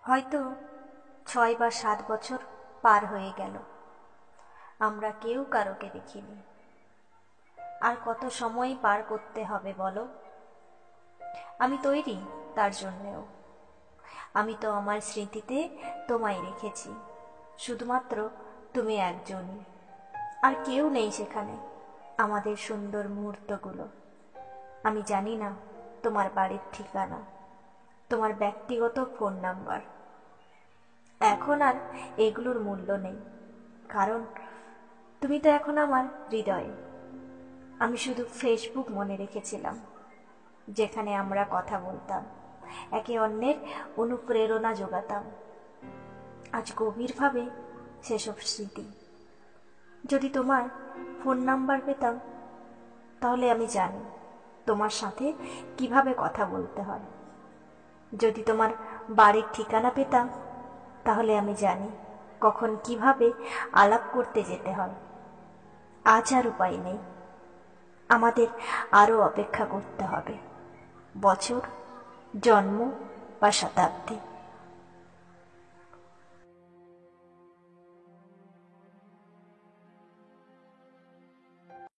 হয়তো 6 বা 7 বছর পার হয়ে গেল, আমরা কেউ কারোকে দেখিনি। আর কত সময় পার করতে হবে বলো? আমি তৈরি তার জন্যেও। আমি তো আমার স্মৃতিতে তোমায় রেখেছি, শুধুমাত্র তুমি একজনই, আর কেউ নেই সেখানে। আমাদের সুন্দর মুহূর্তগুলো। আমি জানি না তোমার বাড়ির ঠিকানা, তোমার ব্যক্তিগত ফোন নাম্বার। এখন আর এগুলোর মূল্য নেই, কারণ তুমি তো এখন আমার হৃদয়ে। আমি শুধু ফেসবুক মনে রেখেছিলাম, যেখানে আমরা কথা বলতাম, একে অন্যের অনুপ্রেরণা যোগাতাম। আজ গভীরভাবে সেসব স্মৃতি। যদি তোমার ফোন নাম্বার পেতাম, তাহলে আমি জানি তোমার সাথে কিভাবে কথা বলতে হয়। যদি তোমার বাড়ির ঠিকানা পেতাম, তাহলে আমি জানি কখন কিভাবে আলাপ করতে যেতে হয়। আজ আর উপায় নেই, আমাদের আরো অপেক্ষা করতে হবে, বছর, জন্ম বা শতাব্দী।